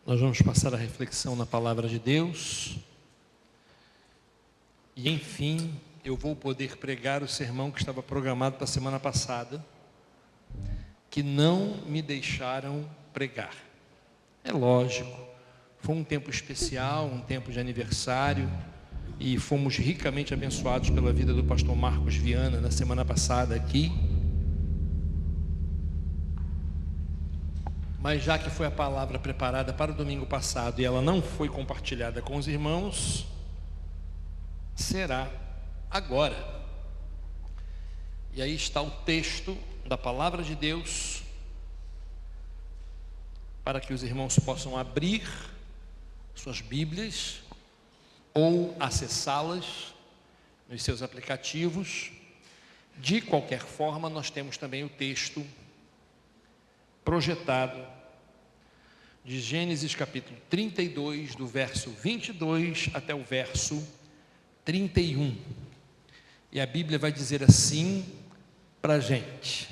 Nós vamos passar a reflexão na palavra de Deus. E enfim, eu vou poder pregar o sermão que estava programado para a semana passada, que não me deixaram pregar. É lógico, foi um tempo especial, um tempo de aniversário, e fomos ricamente abençoados pela vida do pastor Marcos Viana na semana passada aqui. Mas já que foi a palavra preparada para o domingo passado e ela não foi compartilhada com os irmãos, será agora. E aí está o texto da palavra de Deus, para que os irmãos possam abrir suas Bíblias ou acessá-las nos seus aplicativos. De qualquer forma, nós temos também o texto projetado de Gênesis capítulo 32, do verso 22 até o verso 31. E a Bíblia vai dizer assim para a gente: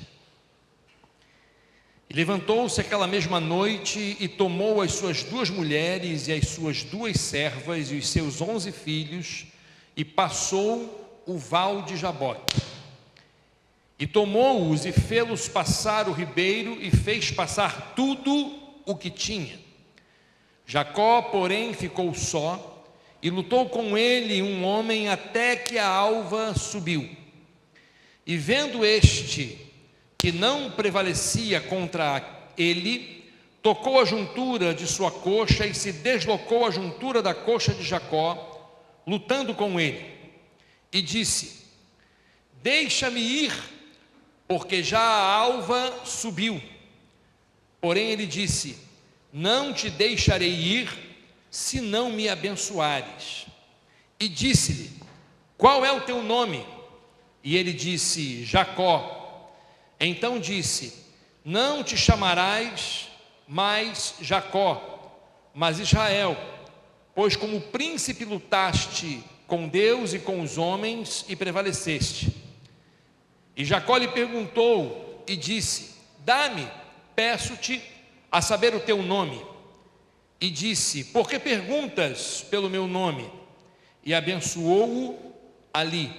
E levantou-se aquela mesma noite e tomou as suas 2 mulheres e as suas 2 servas e os seus 11 filhos e passou o val de Jaboque. E tomou-os e fê-los passar o ribeiro e fez passar tudo o que tinha. Jacó, porém, ficou só e lutou com ele um homem até que a alva subiu. E vendo este que não prevalecia contra ele, tocou a juntura de sua coxa e se deslocou a juntura da coxa de Jacó, lutando com ele. E disse: Deixa-me ir, porque já a alva subiu. Porém ele disse: Não te deixarei ir, se não me abençoares. E disse-lhe: Qual é o teu nome? E ele disse: Jacó. Então disse: Não te chamarás mais Jacó, mas Israel, pois como príncipe lutaste com Deus e com os homens e prevaleceste. E Jacó lhe perguntou e disse: Dá-me, peço-te, a saber o teu nome. E disse: Por que perguntas pelo meu nome? E abençoou-o ali.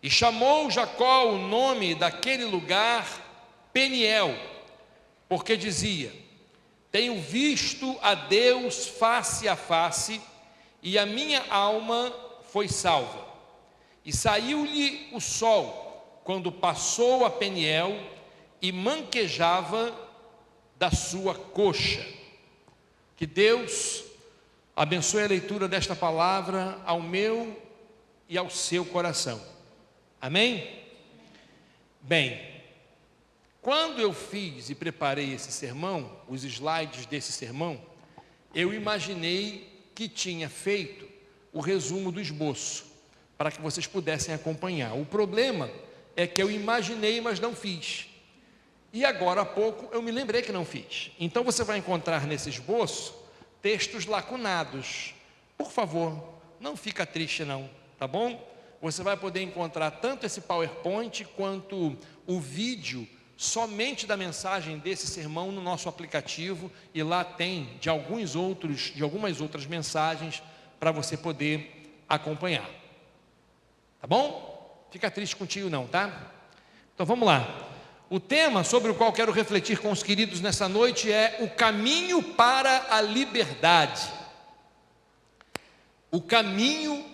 E chamou Jacó o nome daquele lugar Peniel, porque dizia: Tenho visto a Deus face a face, e a minha alma foi salva. E saiu-lhe o sol quando passou a Peniel e manquejava da sua coxa. Que Deus abençoe a leitura desta palavra ao meu e ao seu coração. Amém? Bem, quando eu fiz e preparei esse sermão, os slides desse sermão, eu imaginei que tinha feito o resumo do esboço, para que vocês pudessem acompanhar. O problema é que eu imaginei, mas não fiz. E agora há pouco eu me lembrei que não fiz. Então você vai encontrar nesse esboço textos lacunados. Por favor, não fica triste não, tá bom? Você vai poder encontrar tanto esse PowerPoint quanto o vídeo somente da mensagem desse sermão no nosso aplicativo, e lá tem de algumas outras mensagens para você poder acompanhar. Tá bom? Fica triste contigo não, tá? Então vamos lá. O tema sobre o qual quero refletir com os queridos nessa noite é o caminho para a liberdade. O caminho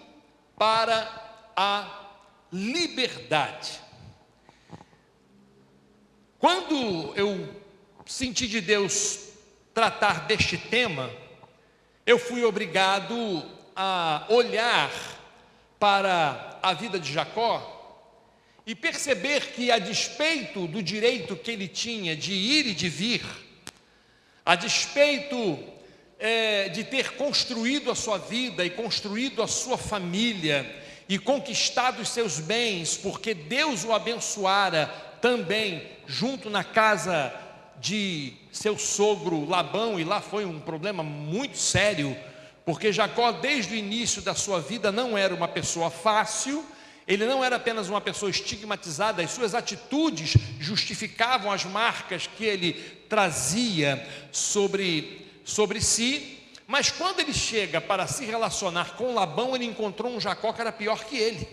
para a liberdade. Quando eu senti de Deus tratar deste tema, eu fui obrigado a olhar para a vida de Jacó e perceber que, a despeito do direito que ele tinha de ir e de vir, a despeito de ter construído a sua vida e construído a sua família e conquistado os seus bens, porque Deus o abençoara também junto na casa de seu sogro Labão, e lá foi um problema muito sério, porque Jacó desde o início da sua vida não era uma pessoa fácil. Ele não era apenas uma pessoa estigmatizada, as suas atitudes justificavam as marcas que ele trazia sobre sobre si, mas quando ele chega para se relacionar com Labão, ele encontrou um Jacó que era pior que ele.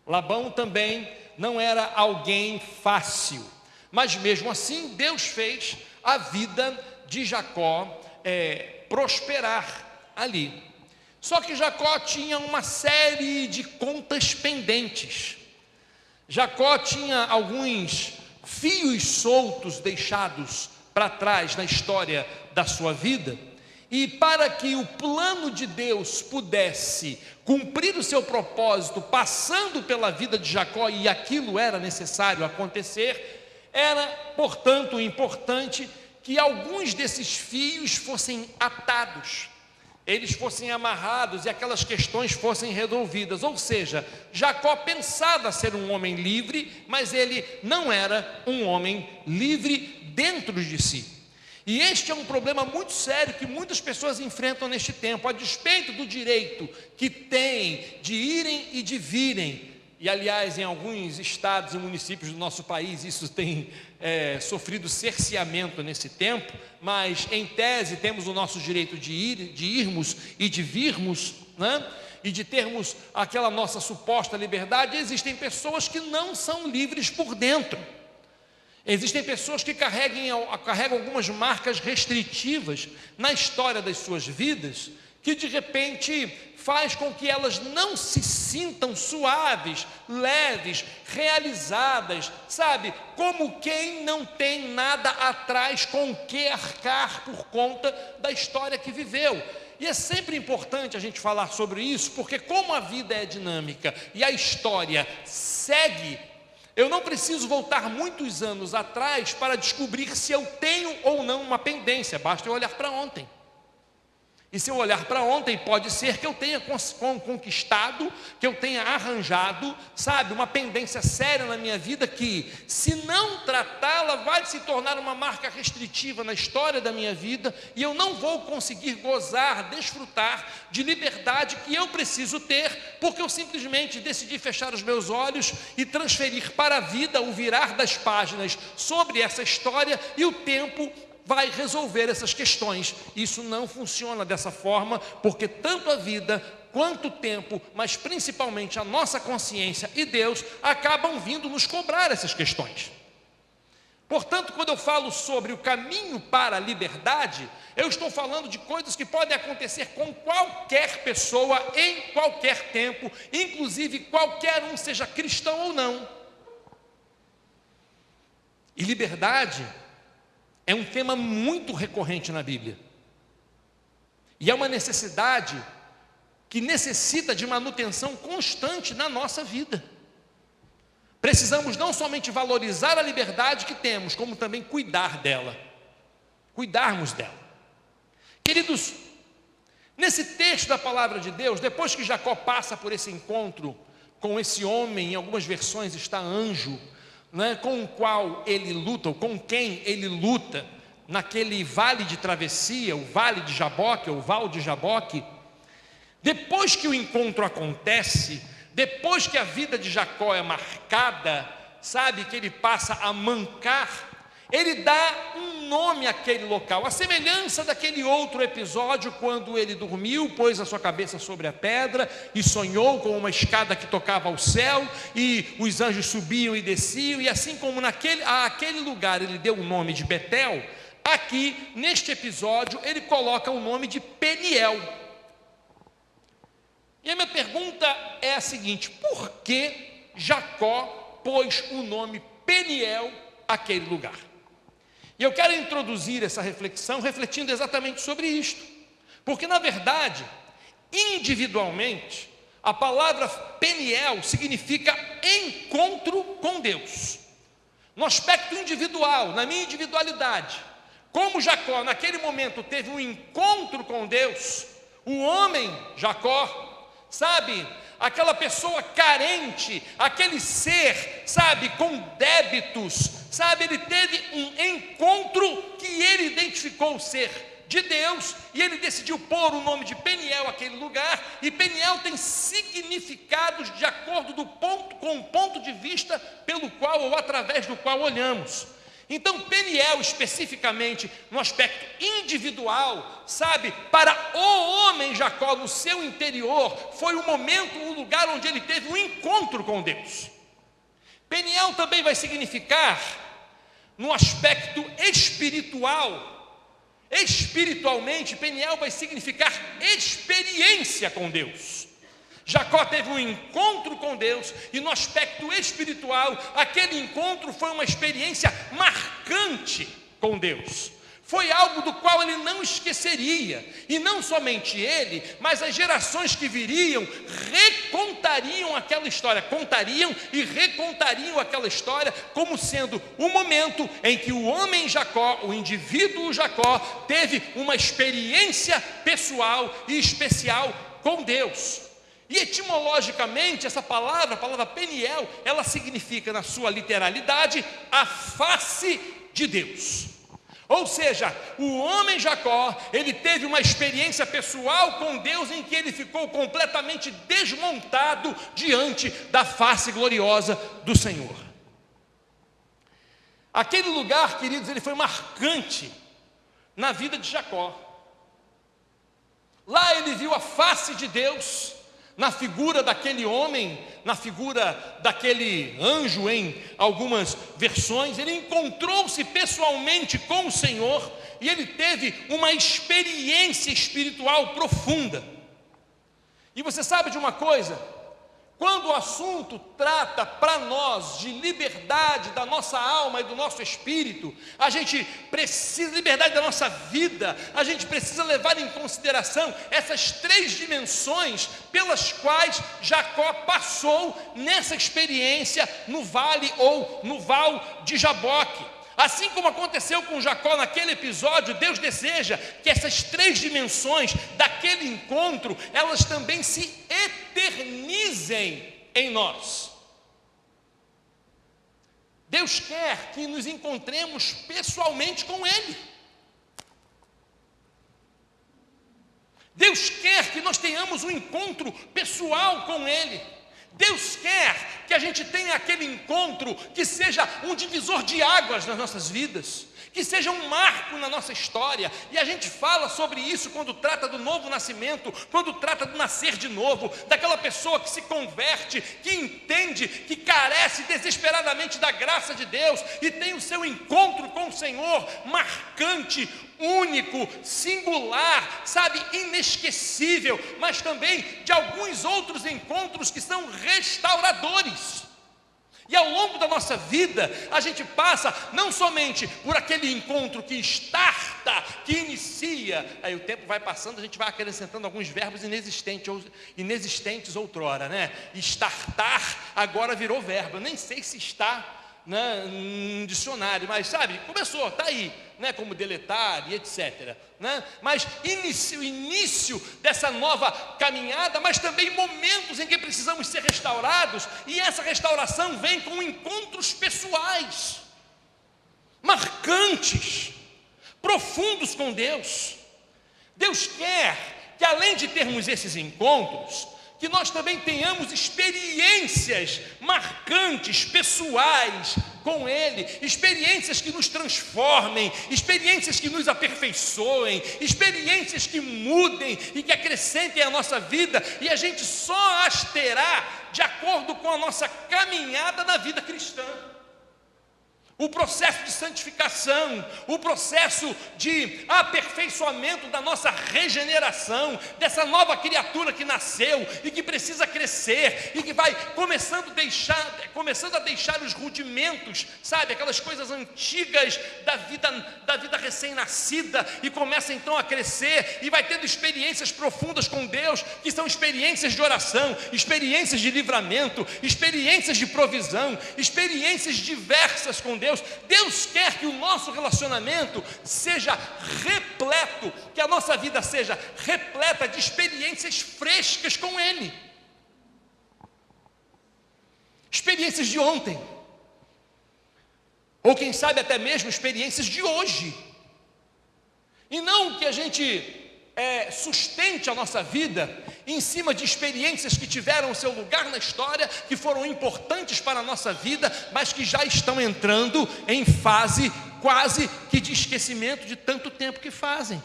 Labão também não era alguém fácil, mas mesmo assim Deus fez a vida de Jacó prosperar ali. Só que Jacó tinha uma série de contas pendentes. Jacó tinha alguns fios soltos deixados para trás na história da sua vida, e para que o plano de Deus pudesse cumprir o seu propósito, passando pela vida de Jacó, e aquilo era necessário acontecer, era, portanto, importante que alguns desses fios fossem atados, eles fossem amarrados e aquelas questões fossem resolvidas. Ou seja, Jacó pensava ser um homem livre, mas ele não era um homem livre dentro de si. E este é um problema muito sério que muitas pessoas enfrentam neste tempo, a despeito do direito que têm de irem e de virem. E aliás, em alguns estados e municípios do nosso país isso tem sofrido cerceamento nesse tempo, mas em tese temos o nosso direito de irmos e de virmos, né? E de termos aquela nossa suposta liberdade. Existem pessoas que não são livres por dentro. Existem pessoas que carregam algumas marcas restritivas na história das suas vidas, que de repente faz com que elas não se sintam suaves, leves, realizadas, sabe? Como quem não tem nada atrás com o que arcar por conta da história que viveu. E é sempre importante a gente falar sobre isso, porque como a vida é dinâmica e a história segue, eu não preciso voltar muitos anos atrás para descobrir se eu tenho ou não uma pendência, basta eu olhar para ontem. E se eu olhar para ontem, pode ser que eu tenha conquistado, que eu tenha arranjado, sabe, uma pendência séria na minha vida que, se não tratá-la, vai se tornar uma marca restritiva na história da minha vida, e eu não vou conseguir gozar, desfrutar de liberdade que eu preciso ter, porque eu simplesmente decidi fechar os meus olhos e transferir para a vida o virar das páginas sobre essa história, e o tempo vai resolver essas questões. Isso não funciona dessa forma, porque tanto a vida quanto o tempo, mas principalmente a nossa consciência e Deus, acabam vindo nos cobrar essas questões. Portanto, quando eu falo sobre o caminho para a liberdade, eu estou falando de coisas que podem acontecer com qualquer pessoa, em qualquer tempo, inclusive qualquer um, seja cristão ou não. E liberdade é um tema muito recorrente na Bíblia, e é uma necessidade que necessita de manutenção constante na nossa vida. Precisamos não somente valorizar a liberdade que temos, como também cuidarmos dela. Queridos, nesse texto da palavra de Deus, depois que Jacó passa por esse encontro com esse homem, em algumas versões está anjo, né, com o qual ele luta, ou com quem ele luta, naquele vale de travessia, o vale de Jaboque, ou o val de Jaboque. Depois que o encontro acontece, depois que a vida de Jacó é marcada, sabe, que ele passa a mancar, ele dá um nome àquele local, a semelhança daquele outro episódio, quando ele dormiu, pôs a sua cabeça sobre a pedra e sonhou com uma escada que tocava ao céu, e os anjos subiam e desciam, e assim como àquele lugar ele deu o nome de Betel, aqui neste episódio ele coloca o nome de Peniel. E a minha pergunta é a seguinte: por que Jacó pôs o nome Peniel àquele lugar? E eu quero introduzir essa reflexão refletindo exatamente sobre isto, porque na verdade, individualmente, a palavra Peniel significa encontro com Deus. No aspecto individual, na minha individualidade, como Jacó naquele momento teve um encontro com Deus, o homem Jacó, sabe, aquela pessoa carente, aquele ser, sabe, com débitos, sabe, ele teve um encontro que ele identificou ser de Deus, e ele decidiu pôr o nome de Peniel àquele lugar. E Peniel tem significados de acordo com o ponto de vista pelo qual ou através do qual olhamos. Então, Peniel, especificamente, no aspecto individual, sabe, para o homem Jacó, no seu interior, foi o momento, o lugar onde ele teve um encontro com Deus. Peniel também vai significar, no aspecto espiritual, espiritualmente, Peniel vai significar experiência com Deus. Jacó teve um encontro com Deus, e no aspecto espiritual, aquele encontro foi uma experiência marcante com Deus. Foi algo do qual ele não esqueceria, e não somente ele, mas as gerações que viriam recontariam aquela história, contariam e recontariam aquela história como sendo o momento em que o homem Jacó, o indivíduo Jacó, teve uma experiência pessoal e especial com Deus. E etimologicamente, essa palavra, a palavra Peniel, ela significa, na sua literalidade, a face de Deus. Ou seja, o homem Jacó, ele teve uma experiência pessoal com Deus em que ele ficou completamente desmontado diante da face gloriosa do Senhor. Aquele lugar, queridos, ele foi marcante na vida de Jacó. Lá ele viu a face de Deus, na figura daquele homem, na figura daquele anjo, em algumas versões. Ele encontrou-se pessoalmente com o Senhor, e ele teve uma experiência espiritual profunda. E você sabe de uma coisa? Quando o assunto trata para nós de liberdade da nossa alma e do nosso espírito, a gente precisa, liberdade da nossa vida, a gente precisa levar em consideração essas três dimensões pelas quais Jacó passou nessa experiência no vale ou no val de Jaboque. Assim como aconteceu com Jacó naquele episódio, Deus deseja que essas três dimensões daquele encontro, elas também se eternizem em nós. Deus quer que nos encontremos pessoalmente com Ele. Deus quer que nós tenhamos um encontro pessoal com Ele. Deus quer que a gente tenha aquele encontro que seja um divisor de águas nas nossas vidas, que seja um marco na nossa história. E a gente fala sobre isso quando trata do novo nascimento, quando trata do nascer de novo, daquela pessoa que se converte, que entende que carece desesperadamente da graça de Deus e tem o seu encontro com o Senhor marcante, único, singular, sabe, inesquecível, mas também de alguns outros encontros que são restauradores. E ao longo da nossa vida, a gente passa não somente por aquele encontro que starta, que inicia, aí o tempo vai passando, a gente vai acrescentando alguns verbos inexistentes outrora, né? Startar agora virou verbo, eu nem sei se está, né, um dicionário, mas sabe, começou, está aí, né, como deletar e etc, né? Mas o início dessa nova caminhada, mas também momentos em que precisamos ser restaurados, e essa restauração vem com encontros pessoais, marcantes, profundos com Deus. Deus quer que, além de termos esses encontros, que nós também tenhamos experiências marcantes, pessoais com Ele, experiências que nos transformem, experiências que nos aperfeiçoem, experiências que mudem e que acrescentem a nossa vida, e a gente só as terá de acordo com a nossa caminhada na vida cristã. O processo de santificação, o processo de aperfeiçoamento da nossa regeneração, dessa nova criatura que nasceu e que precisa crescer e que vai começando a deixar os rudimentos, sabe, aquelas coisas antigas da vida recém-nascida, e começa então a crescer e vai tendo experiências profundas com Deus, que são experiências de oração, experiências de livramento, experiências de provisão, experiências diversas com Deus. Deus quer que o nosso relacionamento seja repleto, que a nossa vida seja repleta de experiências frescas com Ele, experiências de ontem, ou quem sabe até mesmo experiências de hoje, e não que a gente sustente a nossa vida em cima de experiências que tiveram o seu lugar na história, que foram importantes para a nossa vida, mas que já estão entrando em fase quase que de esquecimento de tanto tempo que fazem.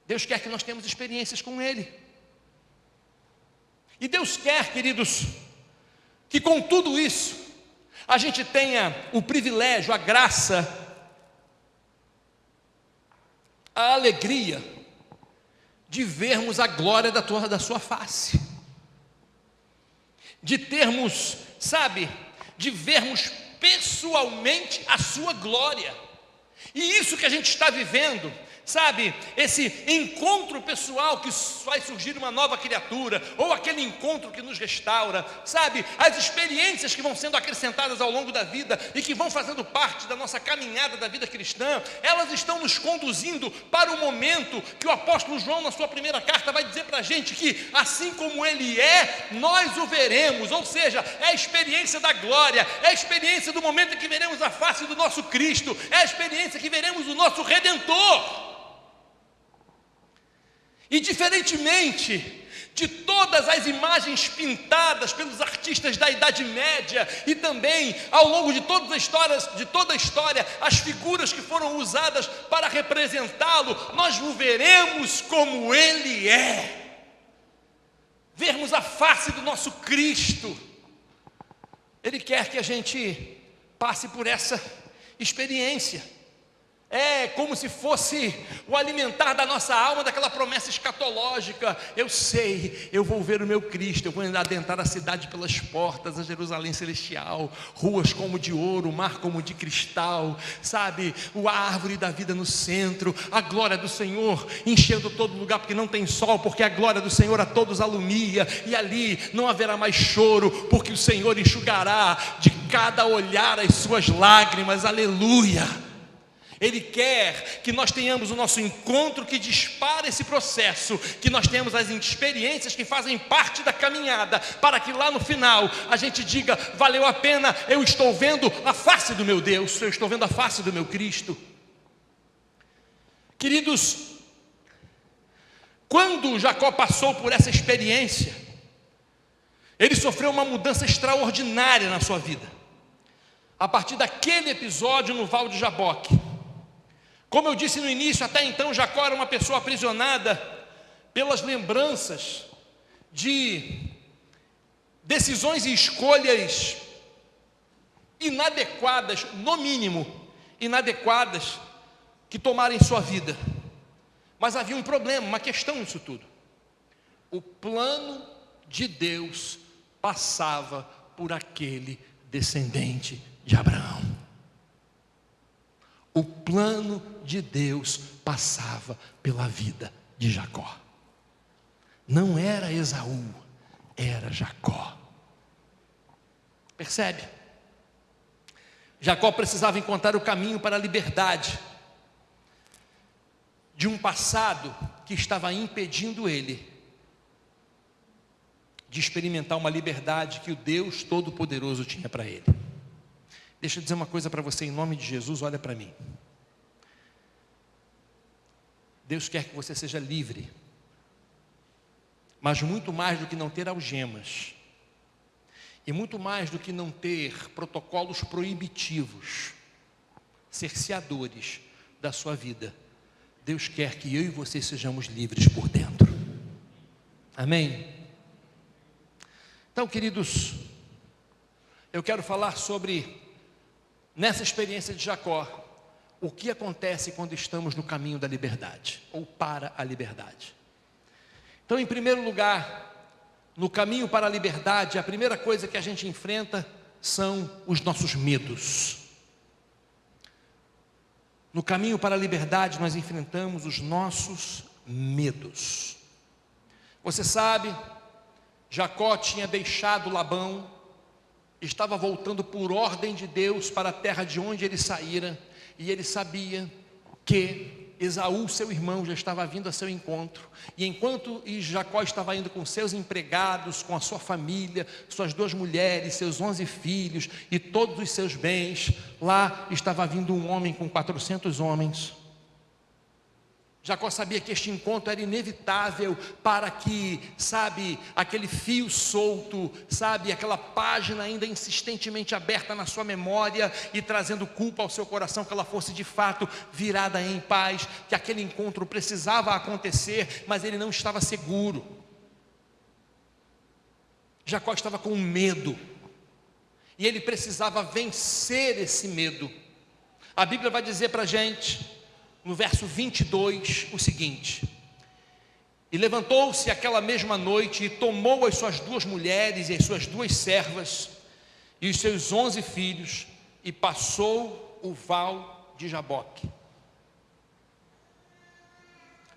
Deus quer que nós tenhamos experiências com Ele. E Deus quer, queridos, que com tudo isso, a gente tenha o privilégio, a graça, a alegria de vermos a glória da sua face, de termos, de vermos pessoalmente a sua glória. E isso que a gente está vivendo, esse encontro pessoal que faz surgir uma nova criatura, ou aquele encontro que nos restaura, as experiências que vão sendo acrescentadas ao longo da vida e que vão fazendo parte da nossa caminhada da vida cristã, elas estão nos conduzindo para o momento que o apóstolo João, na sua primeira carta, vai dizer para a gente que assim como Ele é, nós o veremos. Ou seja, é a experiência da glória, é a experiência do momento em que veremos a face do nosso Cristo, é a experiência que veremos o nosso Redentor. E diferentemente de todas as imagens pintadas pelos artistas da Idade Média e também ao longo de toda a história, as figuras que foram usadas para representá-lo, nós o veremos como Ele é. Vermos a face do nosso Cristo. Ele quer que a gente passe por essa experiência. É como se fosse o alimentar da nossa alma, daquela promessa escatológica. Eu sei, eu vou ver o meu Cristo, eu vou adentrar a cidade pelas portas, a Jerusalém celestial, ruas como de ouro, mar como de cristal, a árvore da vida no centro, a glória do Senhor enchendo todo lugar, porque não tem sol, porque a glória do Senhor a todos alumia, e ali não haverá mais choro, porque o Senhor enxugará de cada olhar as suas lágrimas. Aleluia! Ele quer que nós tenhamos o nosso encontro que dispara esse processo, que nós tenhamos as experiências que fazem parte da caminhada, para que lá no final a gente diga: valeu a pena, eu estou vendo a face do meu Deus, eu estou vendo a face do meu Cristo. Queridos, quando Jacó passou por essa experiência, ele sofreu uma mudança extraordinária na sua vida, a partir daquele episódio no Val de Jaboque. Como eu disse no início, até então Jacó era uma pessoa aprisionada pelas lembranças de decisões e escolhas inadequadas, no mínimo inadequadas, que tomaram em sua vida. Mas havia um problema, uma questão nisso tudo. O plano de Deus passava por aquele descendente de Abraão. O plano de Deus passava pela vida de Jacó. Não era Esaú, era Jacó. Percebe? Jacó precisava encontrar o caminho para a liberdade de um passado que estava impedindo ele de experimentar uma liberdade que o Deus Todo-Poderoso tinha para ele. Deixa eu dizer uma coisa para você, em nome de Jesus, olha para mim. Deus quer que você seja livre, mas muito mais do que não ter algemas, e muito mais do que não ter protocolos proibitivos, cerceadores da sua vida. Deus quer que eu e você sejamos livres por dentro. Amém? Então, queridos, eu quero falar sobre, nessa experiência de Jacó, o que acontece quando estamos no caminho da liberdade, ou para a liberdade. Então, em primeiro lugar, no caminho para a liberdade, a primeira coisa que a gente enfrenta são os nossos medos. No caminho para a liberdade, nós enfrentamos os nossos medos. Você sabe, Jacó tinha deixado Labão, estava voltando por ordem de Deus para a terra de onde ele saíra, e ele sabia que Esaú, seu irmão, já estava vindo a seu encontro, e enquanto Jacó estava indo com seus empregados, com a sua família, suas 2 mulheres, seus 11 filhos e todos os seus bens, lá estava vindo um homem com 400 homens. Jacó sabia que este encontro era inevitável para que, sabe, aquele fio solto, sabe, aquela página ainda insistentemente aberta na sua memória e trazendo culpa ao seu coração, que ela fosse de fato virada em paz, que aquele encontro precisava acontecer, mas ele não estava seguro. Jacó estava com medo, e ele precisava vencer esse medo. A Bíblia vai dizer para a gente, no verso 22, o seguinte: e levantou-se aquela mesma noite e tomou as suas 2 mulheres e as suas 2 servas e os seus 11 filhos e passou o val de Jaboque.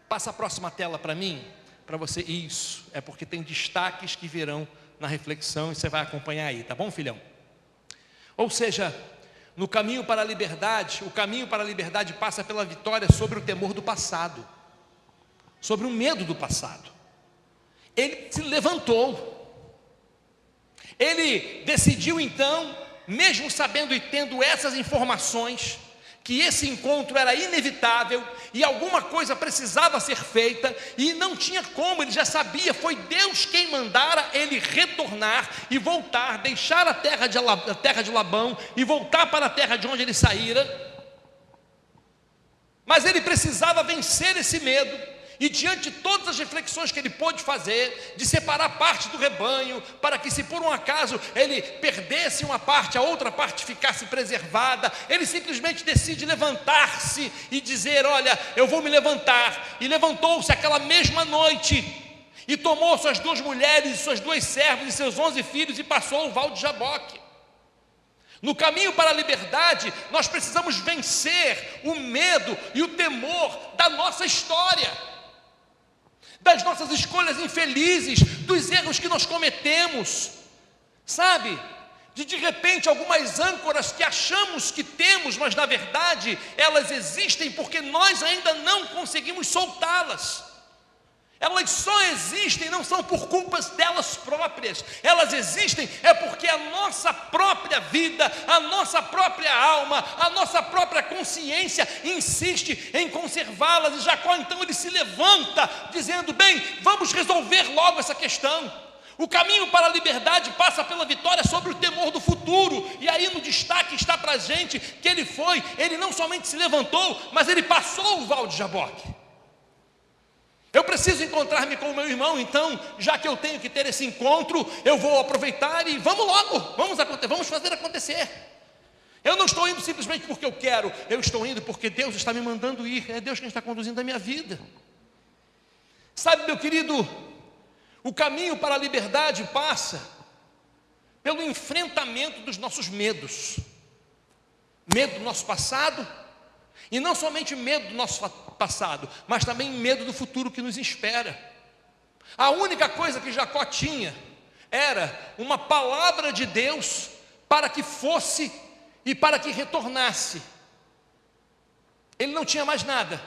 Passa a próxima tela para mim, para você. Isso, é porque tem destaques que virão na reflexão e você vai acompanhar aí, tá bom, filhão? Ou seja, no caminho para a liberdade, o caminho para a liberdade passa pela vitória sobre o temor do passado, sobre o medo do passado. Ele se levantou, ele decidiu então, mesmo sabendo e tendo essas informações, que esse encontro era inevitável e alguma coisa precisava ser feita e não tinha como, ele já sabia, foi Deus quem mandara ele retornar e voltar, deixar a terra de Labão e voltar para a terra de onde ele saíra. Mas ele precisava vencer esse medo. E diante de todas as reflexões que ele pôde fazer, de separar parte do rebanho, para que se por um acaso ele perdesse uma parte, a outra parte ficasse preservada, ele simplesmente decide levantar-se e dizer: olha, eu vou me levantar. E levantou-se aquela mesma noite, e tomou suas 2 mulheres, suas 2 servas e seus 11 filhos, e passou o val de Jaboque. No caminho para a liberdade, nós precisamos vencer o medo e o temor da nossa história, das nossas escolhas infelizes, dos erros que nós cometemos, sabe? De repente algumas âncoras que achamos que temos, mas na verdade elas existem porque nós ainda não conseguimos soltá-las. Elas só existem, não são por culpas delas próprias, elas existem é porque a nossa própria vida, a nossa própria alma, a nossa própria consciência insiste em conservá-las. E Jacó então ele se levanta dizendo: bem, vamos resolver logo essa questão. O caminho para a liberdade passa pela vitória sobre o temor do futuro. E aí no destaque está para a gente que ele não somente se levantou, mas ele passou o val de Jaboque. Eu preciso encontrar-me com o meu irmão, então, já que eu tenho que ter esse encontro, eu vou aproveitar e vamos logo, vamos fazer acontecer. Eu não estou indo simplesmente porque eu quero, eu estou indo porque Deus está me mandando ir, é Deus quem está conduzindo a minha vida. Sabe, meu querido, o caminho para a liberdade passa pelo enfrentamento dos nossos medos, medo do nosso passado. E não somente medo do nosso passado, mas também medo do futuro que nos espera. A única coisa que Jacó tinha era uma palavra de Deus para que fosse e para que retornasse. Ele não tinha mais nada,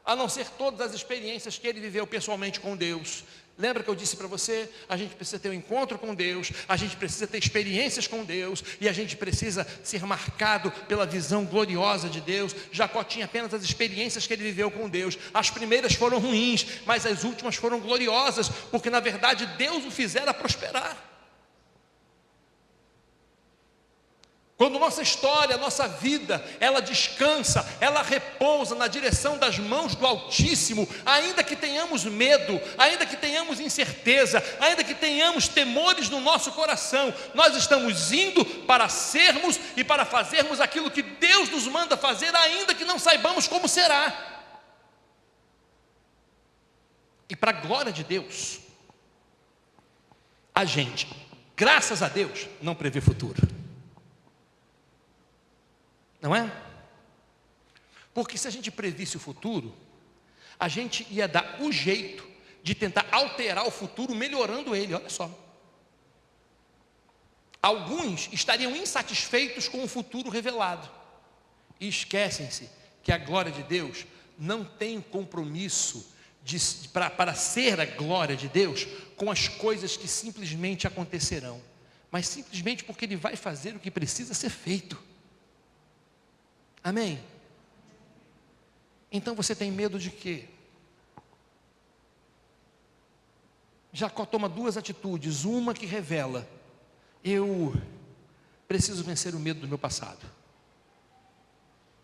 a não ser todas as experiências que ele viveu pessoalmente com Deus. Lembra que eu disse para você, a gente precisa ter um encontro com Deus, a gente precisa ter experiências com Deus, e a gente precisa ser marcado pela visão gloriosa de Deus. Jacó tinha apenas as experiências que ele viveu com Deus. As primeiras foram ruins, mas as últimas foram gloriosas, porque na verdade Deus o fizera prosperar. Quando nossa história, nossa vida, ela descansa, ela repousa na direção das mãos do Altíssimo, ainda que tenhamos medo, ainda que tenhamos incerteza, ainda que tenhamos temores no nosso coração, nós estamos indo para sermos e para fazermos aquilo que Deus nos manda fazer, ainda que não saibamos como será. E para a glória de Deus, a gente, graças a Deus, não prevê futuro. Não é? Porque se a gente previsse o futuro, a gente ia dar o jeito de tentar alterar o futuro, melhorando ele, olha só. Alguns estariam insatisfeitos com o futuro revelado e esquecem-se que a glória de Deus não tem compromisso para ser a glória de Deus com as coisas que simplesmente acontecerão, mas simplesmente porque Ele vai fazer o que precisa ser feito. Amém? Então você tem medo de quê? Jacó toma duas atitudes, uma que revela: eu preciso vencer o medo do meu passado,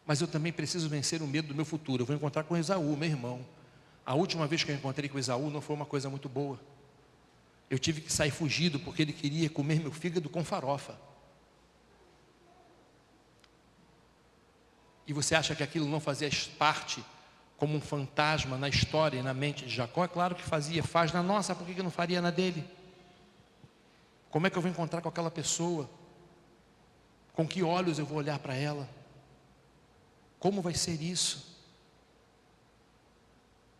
mas eu também preciso vencer o medo do meu futuro. Eu vou encontrar com Esaú, meu irmão. A última vez que eu encontrei com Esaú não foi uma coisa muito boa. Eu tive que sair fugido porque ele queria comer meu fígado com farofa. E você acha que aquilo não fazia parte como um fantasma na história e na mente de Jacó? É claro que fazia, faz na nossa, por que não faria na dele? Como é que eu vou encontrar com aquela pessoa? Com que olhos eu vou olhar para ela? Como vai ser isso?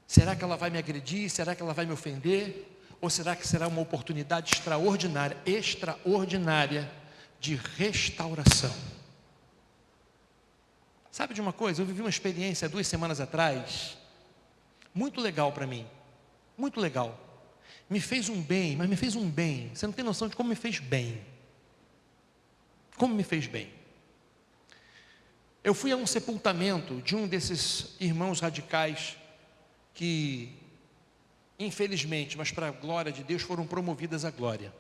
Será que ela vai me agredir? Será que ela vai me ofender? Ou será que será uma oportunidade extraordinária de restauração? Sabe de uma coisa? Eu vivi uma experiência 2 semanas atrás, muito legal para mim, muito legal. Me fez um bem, mas me fez um bem. Você não tem noção de como me fez bem. Como me fez bem. Eu fui a um sepultamento de um desses irmãos radicais que, infelizmente, mas para a glória de Deus, foram promovidos à glória.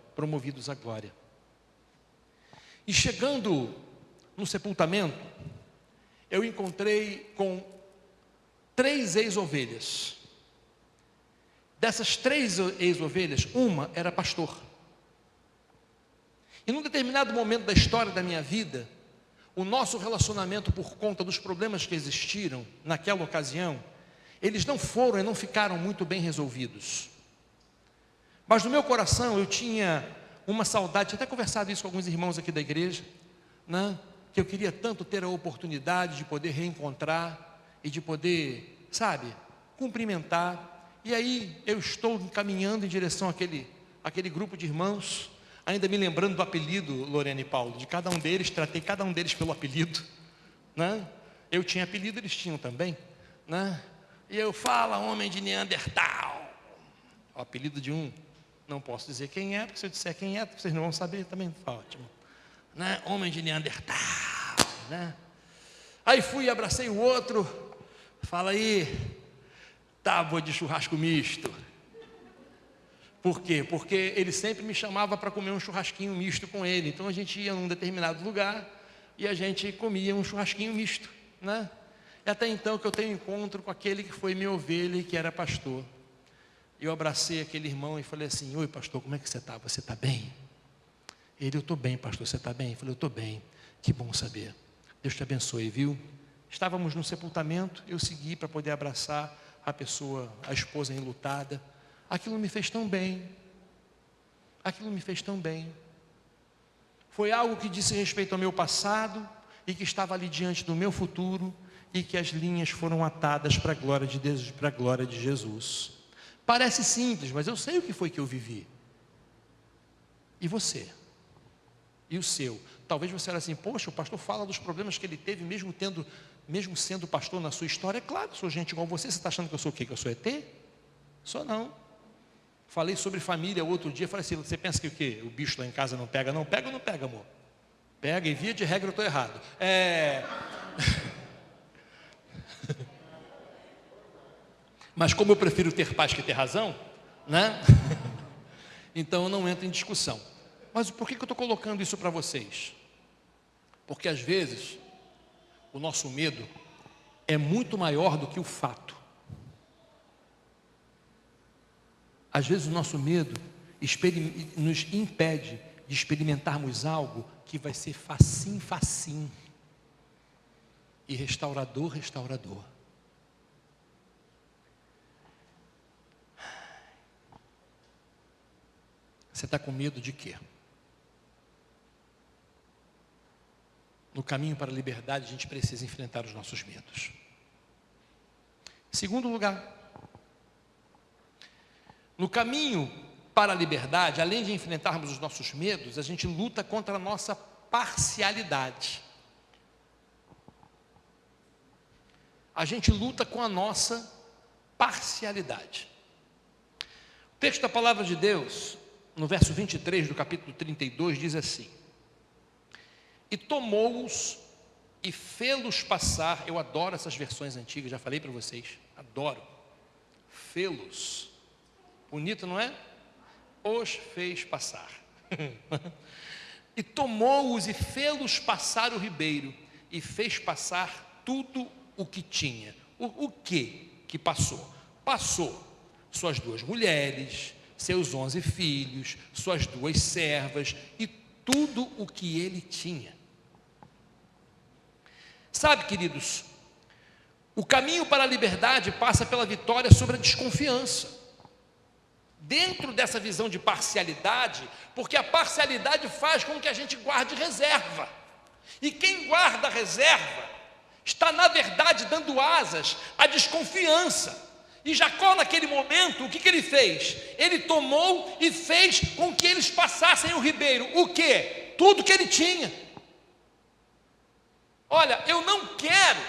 E chegando no sepultamento, eu encontrei com 3 ex-ovelhas. Dessas 3 ex-ovelhas, uma era pastor. E num determinado momento da história da minha vida, o nosso relacionamento, por conta dos problemas que existiram naquela ocasião, eles não foram e não ficaram muito bem resolvidos. Mas no meu coração eu tinha uma saudade, tinha até conversado isso com alguns irmãos aqui da igreja, né? Que eu queria tanto ter a oportunidade de poder reencontrar e de poder, sabe, cumprimentar. E aí eu estou caminhando em direção àquele grupo de irmãos, ainda me lembrando do apelido, Lorena e Paulo, de cada um deles, tratei cada um deles pelo apelido, né? Eu tinha apelido, eles tinham também, né? E eu falo, homem de Neandertal. O apelido de um, não posso dizer quem é, porque se eu disser quem é, vocês não vão saber também, ótimo, né? Homem de Neandertal, né? Aí fui e abracei o outro, fala aí, tábua de churrasco misto. Por quê? Porque ele sempre me chamava para comer um churrasquinho misto com ele. Então a gente ia num determinado lugar e a gente comia um churrasquinho misto, né? E até então que eu tenho encontro com aquele que foi minha ovelha e que era pastor. Eu abracei aquele irmão e falei assim: oi pastor, como é que você está? Você está bem? Ele: eu estou bem, pastor, você está bem? Eu falei: eu estou bem. Que bom saber. Deus te abençoe, viu? Estávamos no sepultamento, eu segui para poder abraçar a pessoa, a esposa enlutada. Aquilo me fez tão bem. Aquilo me fez tão bem. Foi algo que disse respeito ao meu passado e que estava ali diante do meu futuro e que as linhas foram atadas para a glória de Deus, para a glória de Jesus. Parece simples, mas eu sei o que foi que eu vivi. E você? E o seu? Talvez você era assim: poxa, o pastor fala dos problemas que ele teve, mesmo sendo pastor na sua história. É claro, sou gente igual você. Você está achando que eu sou o quê? Que eu sou ET? Sou não. Falei sobre família outro dia, falei assim: você pensa que o quê? O bicho lá em casa não pega? Não pega ou não pega, amor? Pega, e via de regra eu estou errado. Mas como eu prefiro ter paz que ter razão, né? Então eu não entro em discussão. Mas por que eu estou colocando isso para vocês? Porque às vezes o nosso medo é muito maior do que o fato. Às vezes o nosso medo nos impede de experimentarmos algo que vai ser facinho e restaurador. Você está com medo de quê? No caminho para a liberdade, a gente precisa enfrentar os nossos medos. Segundo lugar, no caminho para a liberdade, além de enfrentarmos os nossos medos, a gente luta contra a nossa parcialidade. A gente luta com a nossa parcialidade. O texto da palavra de Deus, no verso 23 do capítulo 32, diz assim: e tomou-os e fê-los passar. Eu adoro essas versões antigas, já falei para vocês, adoro. Fê-los, bonito, não é? os fez passar. E tomou-os e fê-los passar o ribeiro, e fez passar tudo o que tinha. O que passou? Passou suas 2 mulheres, seus 11 filhos, suas 2 servas e tudo o que ele tinha. Sabe, queridos, o caminho para a liberdade passa pela vitória sobre a desconfiança. Dentro dessa visão de parcialidade, porque a parcialidade faz com que a gente guarde reserva. E quem guarda reserva está, na verdade, dando asas à desconfiança. E Jacó, naquele momento, o que ele fez? Ele tomou e fez com que eles passassem o ribeiro. O quê? Tudo que ele tinha. Olha, eu não quero,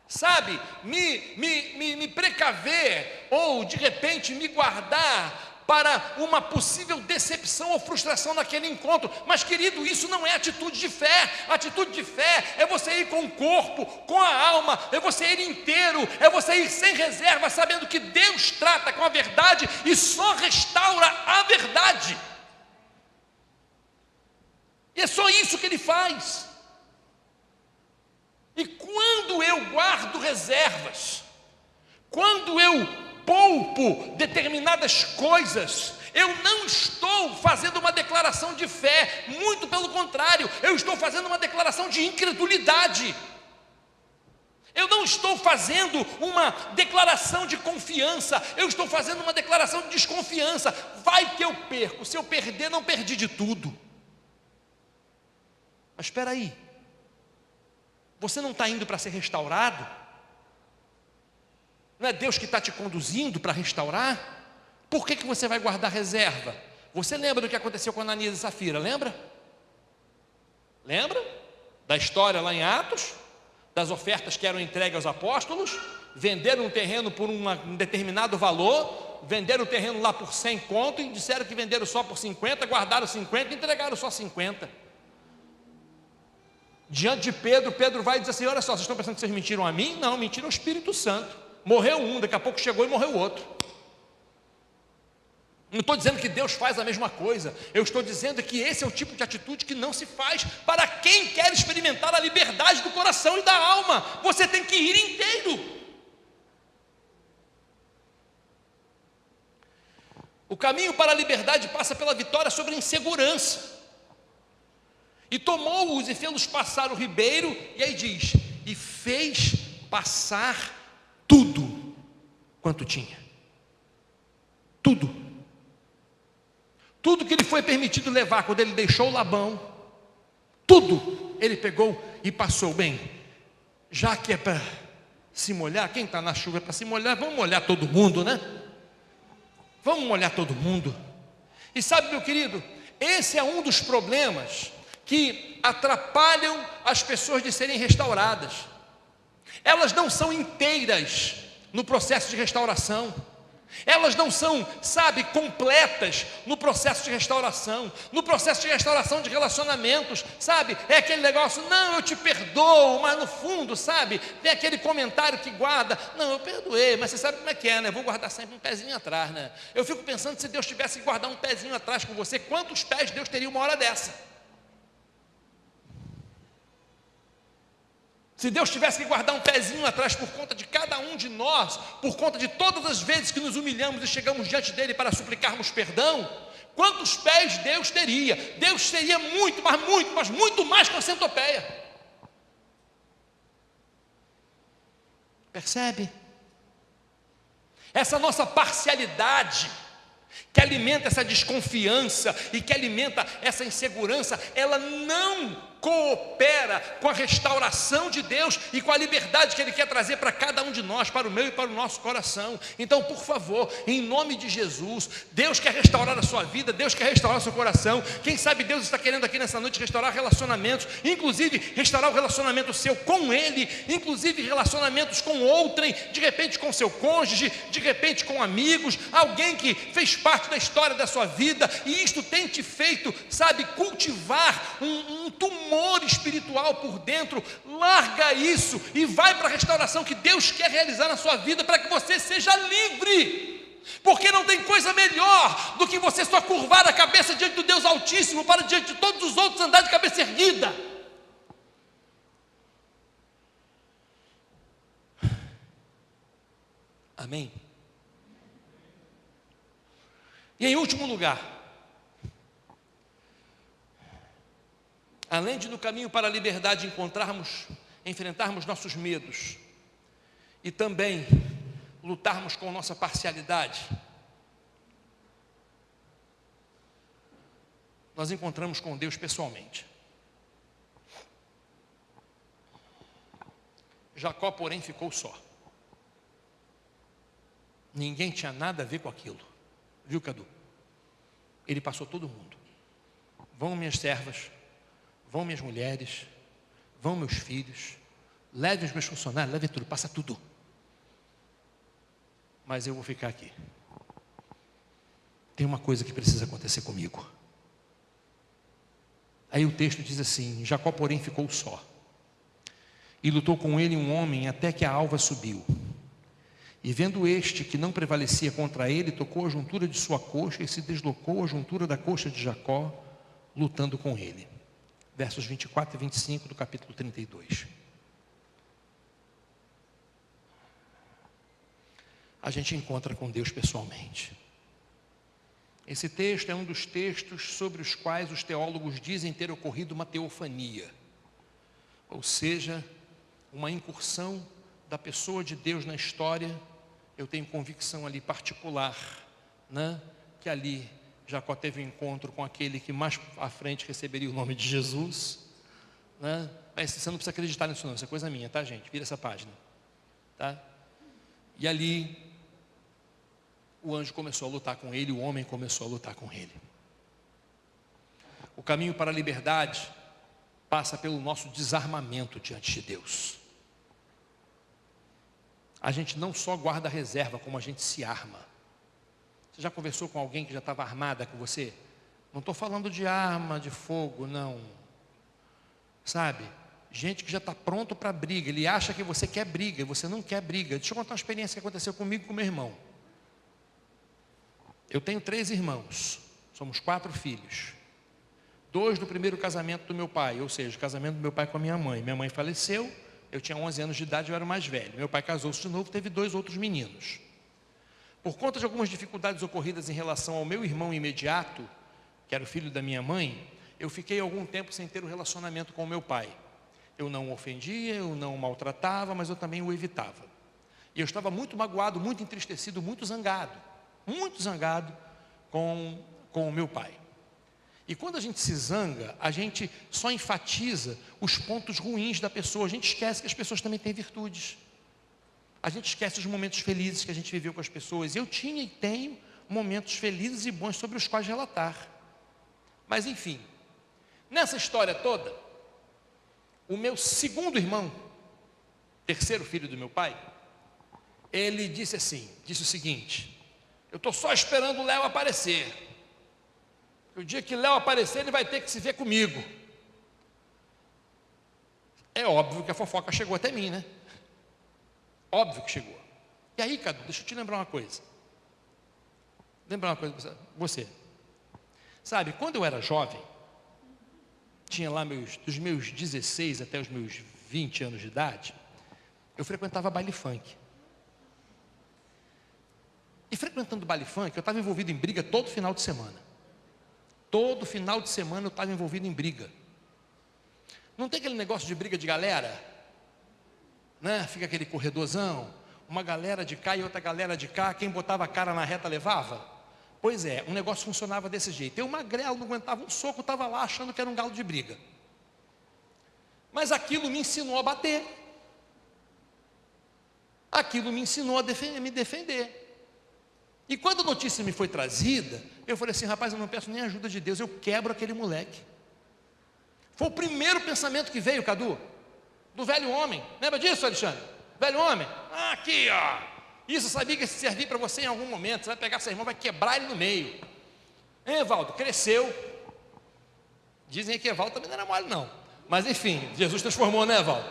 sabe, me precaver ou de repente me guardar para uma possível decepção ou frustração naquele encontro. Mas, querido, isso não é atitude de fé. Atitude de fé é você ir com o corpo, com a alma, é você ir inteiro, é você ir sem reserva, sabendo que Deus trata com a verdade e só restaura a verdade. E é só isso que Ele faz. E quando eu guardo reservas, quando eu poupo determinadas coisas, eu não estou fazendo uma declaração de fé, muito pelo contrário, eu estou fazendo uma declaração de incredulidade. Eu não estou fazendo uma declaração de confiança, eu estou fazendo uma declaração de desconfiança. Vai que eu perco, se eu perder, não perdi de tudo. Mas espera aí, você não está indo para ser restaurado? Não é Deus que está te conduzindo para restaurar? Por que você vai guardar reserva? Você lembra do que aconteceu com Ananias e Safira, lembra? Lembra? Da história lá em Atos, das ofertas que eram entregues aos apóstolos, venderam um terreno por um determinado valor, venderam o terreno lá por 100 conto e disseram que venderam só por 50, guardaram 50 e entregaram só 50. Diante de Pedro, Pedro vai e diz assim: olha só, vocês estão pensando que vocês mentiram a mim? Não, mentiram ao Espírito Santo. Morreu um, daqui a pouco chegou e morreu o outro. Não estou dizendo que Deus faz a mesma coisa, eu estou dizendo que esse é o tipo de atitude que não se faz para quem quer experimentar a liberdade do coração e da alma. Você tem que ir inteiro. O caminho para a liberdade passa pela vitória sobre a insegurança. E tomou-os e fê-los passar o ribeiro, e aí diz, e fez passar tudo quanto tinha. Tudo que lhe foi permitido levar quando ele deixou Labão, tudo ele pegou e passou. Bem, já que é para se molhar, quem está na chuva é para se molhar, vamos molhar todo mundo, né? Vamos molhar todo mundo. E sabe, meu querido, esse é um dos problemas que atrapalham as pessoas de serem restauradas. Elas não são inteiras no processo de restauração. Elas não são, sabe, completas no processo de restauração. No processo de restauração de relacionamentos, sabe, é aquele negócio, não, eu te perdoo, mas no fundo, sabe, tem aquele comentário que guarda, não, eu perdoei, mas você sabe como é que é, né, eu vou guardar sempre um pezinho atrás, né. Eu fico pensando, se Deus tivesse que guardar um pezinho atrás com você, quantos pés Deus teria uma hora dessa? Se Deus tivesse que guardar um pezinho atrás por conta de cada um de nós, por conta de todas as vezes que nos humilhamos e chegamos diante dele para suplicarmos perdão, quantos pés Deus teria? Deus seria muito, mas muito mais que uma centopeia. Percebe? Essa nossa parcialidade que alimenta essa desconfiança e que alimenta essa insegurança, ela não coopera com a restauração de Deus e com a liberdade que Ele quer trazer para cada um de nós, para o meu e para o nosso coração. Então, por favor, em nome de Jesus, Deus quer restaurar a sua vida, Deus quer restaurar o seu coração. Quem sabe Deus está querendo aqui nessa noite restaurar relacionamentos, inclusive restaurar o relacionamento seu com Ele, inclusive relacionamentos com outrem, de repente com seu cônjuge, de repente com amigos, alguém que fez parte da história da sua vida, e isto tem te feito, sabe, cultivar um tumor espiritual por dentro. Larga isso e vai para a restauração que Deus quer realizar na sua vida, para que você seja livre. Porque não tem coisa melhor do que você só curvar a cabeça diante do Deus Altíssimo, para diante de todos os outros andar de cabeça erguida. Amém? E em último lugar, além de no caminho para a liberdade enfrentarmos nossos medos e também lutarmos com nossa parcialidade, nós encontramos com Deus pessoalmente. Jacó, porém, ficou só. Ninguém tinha nada a ver com aquilo. Viu, Cadu? Ele passou todo mundo. Vão minhas servas, vão minhas mulheres, vão meus filhos, levem os meus funcionários, levem tudo, passa tudo. Mas eu vou ficar aqui. Tem uma coisa que precisa acontecer comigo. Aí o texto diz assim: Jacó, porém, ficou só. E lutou com ele um homem até que a alva subiu. E vendo este que não prevalecia contra ele, tocou a juntura de sua coxa e se deslocou a juntura da coxa de Jacó, lutando com ele. Versos 24 e 25 do capítulo 32. A gente encontra com Deus pessoalmente. Esse texto é um dos textos sobre os quais os teólogos dizem ter ocorrido uma teofania, ou seja, uma incursão da pessoa de Deus na história. Eu tenho convicção ali particular, né, que ali Jacó teve um encontro com aquele que mais à frente receberia o nome de Jesus, né? Mas você não precisa acreditar nisso não, isso é coisa minha, tá, gente? Vira essa página, tá? E ali o anjo começou a lutar com ele, o homem começou a lutar com ele. O caminho para a liberdade passa pelo nosso desarmamento diante de Deus. A gente não só guarda reserva, como a gente se arma. Você já conversou com alguém que já estava armada com você? Não estou falando de arma de fogo, não. Sabe? Gente que já está pronto para briga. Ele acha que você quer briga e você não quer briga. Deixa eu contar uma experiência que aconteceu comigo e com meu irmão. Eu tenho 3 irmãos. Somos 4 filhos. 2 do primeiro casamento do meu pai, ou seja, o casamento do meu pai com a minha mãe. Minha mãe faleceu. Eu tinha 11 anos de idade, eu era o mais velho. Meu pai casou-se de novo, teve 2 outros meninos. Por conta de algumas dificuldades ocorridas em relação ao meu irmão imediato, que era o filho da minha mãe, eu fiquei algum tempo sem ter um relacionamento com o meu pai. Eu não o ofendia, eu não o maltratava, mas eu também o evitava. E eu estava muito magoado, muito entristecido, muito zangado com o meu pai. E quando a gente se zanga, a gente só enfatiza os pontos ruins da pessoa. A gente esquece que as pessoas também têm virtudes. A gente esquece os momentos felizes que a gente viveu com as pessoas. Eu tinha e tenho momentos felizes e bons sobre os quais relatar. Mas enfim, nessa história toda, o meu segundo irmão, terceiro filho do meu pai, ele disse o seguinte: eu estou só esperando o Léo aparecer. O dia que Léo aparecer, ele vai ter que se ver comigo. É óbvio que a fofoca chegou até mim, né? Óbvio que chegou. E aí, Cadu, deixa eu te lembrar uma coisa. Lembrar uma coisa, você. Sabe, quando eu era jovem, tinha lá dos meus 16 até os meus 20 anos de idade, eu frequentava baile funk. E frequentando baile funk, eu estava envolvido em briga todo final de semana. Todo final de semana eu estava envolvido em briga. Não tem aquele negócio de briga de galera? Né? Fica aquele corredorzão, uma galera de cá e outra galera de cá, quem botava a cara na reta levava? Pois é, o negócio funcionava desse jeito. Eu magrelo, não aguentava um soco, estava lá achando que era um galo de briga. Mas aquilo me ensinou a bater. Aquilo me ensinou a me defender. E quando a notícia me foi trazida, eu falei assim: rapaz, eu não peço nem ajuda de Deus, eu quebro aquele moleque. Foi o primeiro pensamento que veio, Cadu, do velho homem. Lembra disso, Alexandre? Velho homem, aqui ó, isso eu sabia que ia servir para você em algum momento. Você vai pegar seu irmão, vai quebrar ele no meio. Hein, Evaldo? Cresceu. Dizem que Evaldo também não era mole não, mas enfim, Jesus transformou, né, Evaldo?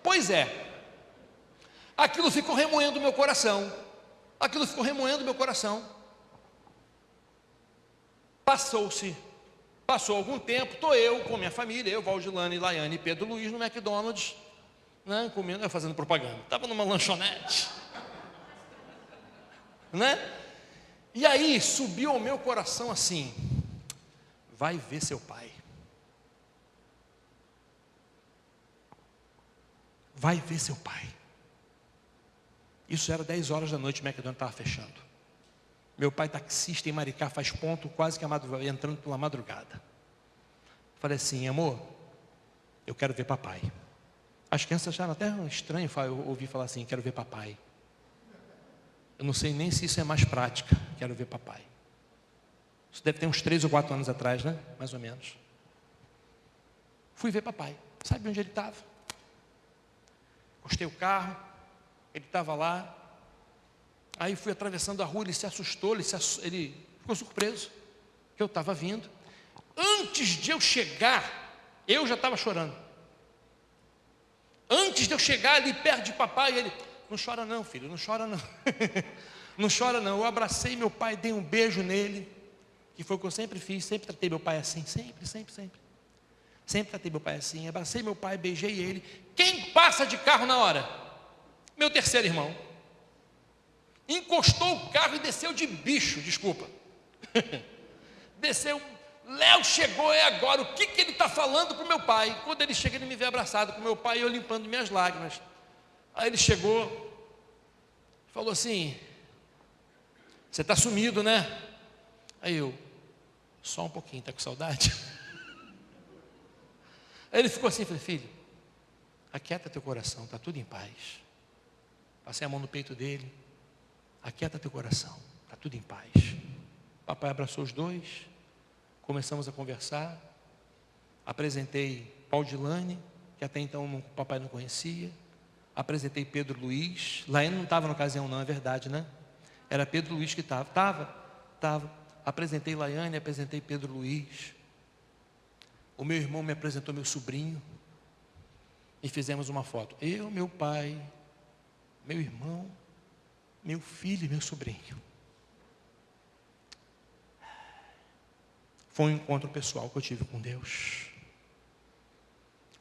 Pois é, aquilo ficou remoendo o meu coração. Aquilo ficou remoendo meu coração. Passou algum tempo, estou eu com minha família, eu, Valdilane, Laiane e Pedro Luiz no McDonald's, né, comendo, fazendo propaganda. Estava numa lanchonete, né? E aí subiu ao meu coração assim: vai ver seu pai. Vai ver seu pai. Isso era 10 horas da noite, o McDonald's estava fechando. Meu pai taxista em Maricá, faz ponto quase que entrando pela madrugada. Falei assim: amor, eu quero ver papai. As crianças acharam até estranho ouvir falar assim: quero ver papai. Eu não sei nem se isso é mais prática, quero ver papai. Isso deve ter uns 3 ou 4 anos atrás, né? Mais ou menos. Fui ver papai. Sabe onde ele estava? Encostei o carro, ele estava lá. Aí fui atravessando a rua, ele se assustou, ele ficou surpreso que eu estava vindo. Antes de eu chegar, eu já estava chorando. Antes de eu chegar ali perto de papai, ele: não chora não, filho, não chora não. Não chora não. Eu abracei meu pai, dei um beijo nele, que foi o que eu sempre fiz, sempre tratei meu pai assim, sempre. Sempre tratei meu pai assim, abracei meu pai, beijei ele. Quem passa de carro na hora? Meu terceiro irmão. Encostou o carro e desceu de bicho, desculpa. Desceu. Léo chegou, é agora. O que ele está falando para o meu pai? Quando ele chega, ele me vê abraçado com meu pai e eu limpando minhas lágrimas. Aí ele chegou, falou assim: você está sumido, né? Aí eu: só um pouquinho, está com saudade? Aí ele ficou assim, falei: filho, aquieta teu coração, está tudo em paz. Passei a mão no peito dele: aquieta teu coração, está tudo em paz. Papai abraçou os dois, começamos a conversar. Apresentei Valdilane, que até então o papai não conhecia. Apresentei Pedro Luiz. Laiane não estava na ocasião não, é verdade, né? Era Pedro Luiz que estava. Estava. Apresentei Laiane, apresentei Pedro Luiz. O meu irmão me apresentou meu sobrinho. E fizemos uma foto. Eu, meu pai, meu irmão, meu filho e meu sobrinho. Foi um encontro pessoal que eu tive com Deus.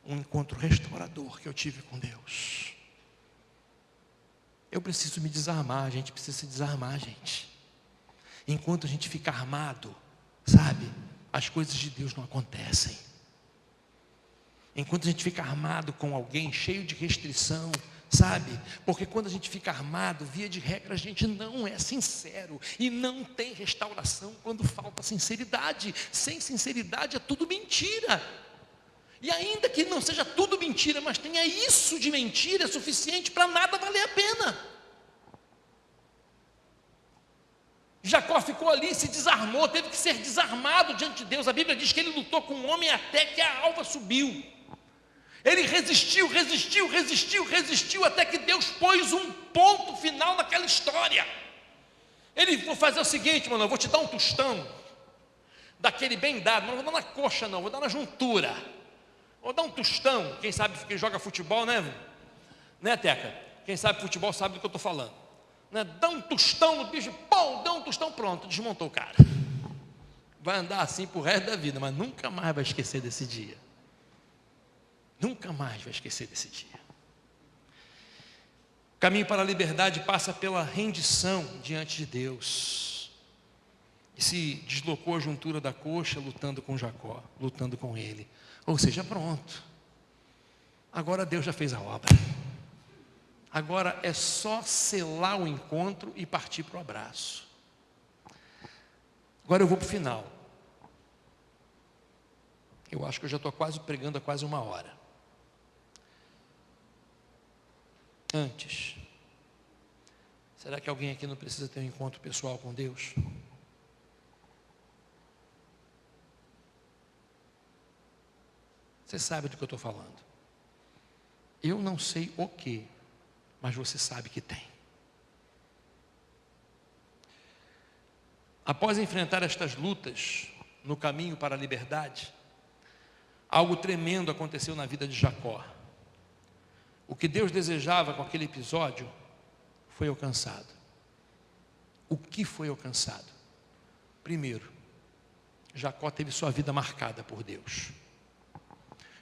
Um encontro restaurador que eu tive com Deus. Eu preciso me desarmar, a gente precisa se desarmar, gente. Enquanto a gente fica armado, sabe, as coisas de Deus não acontecem. Enquanto a gente fica armado com alguém cheio de restrição, sabe, porque quando a gente fica armado, via de regra, a gente não é sincero, e não tem restauração quando falta sinceridade. Sem sinceridade é tudo mentira. E ainda que não seja tudo mentira, mas tenha isso de mentira, é suficiente para nada valer a pena. Jacó ficou ali, se desarmou, teve que ser desarmado diante de Deus. A Bíblia diz que ele lutou com um homem até que a alva subiu. Ele resistiu, até que Deus pôs um ponto final naquela história. Ele: vou fazer o seguinte, mano, eu vou te dar um tostão, daquele bem dado, não vou dar na coxa não, vou dar na juntura. Vou dar um tostão. Quem sabe que joga futebol, né, Teca? Quem sabe futebol sabe do que eu estou falando, né? Dá um tostão no bicho, pô, dá um tostão, pronto, desmontou o cara. Vai andar assim pro resto da vida, mas nunca mais vai esquecer desse dia. Nunca mais vai esquecer desse dia. O caminho para a liberdade passa pela rendição diante de Deus. E se deslocou a juntura da coxa, lutando com Jacó, lutando com ele. Ou seja, pronto. Agora Deus já fez a obra. Agora é só selar o encontro e partir para o abraço. Agora eu vou para o final. Eu acho que eu já estou quase pregando há quase 1 hora. Antes, será que alguém aqui não precisa ter um encontro pessoal com Deus? Você sabe do que eu estou falando. Eu não sei o que, mas você sabe que tem. Após enfrentar estas lutas no caminho para a liberdade, algo tremendo aconteceu na vida de Jacó. O que Deus desejava com aquele episódio foi alcançado. O que foi alcançado? Primeiro, Jacó teve sua vida marcada por Deus.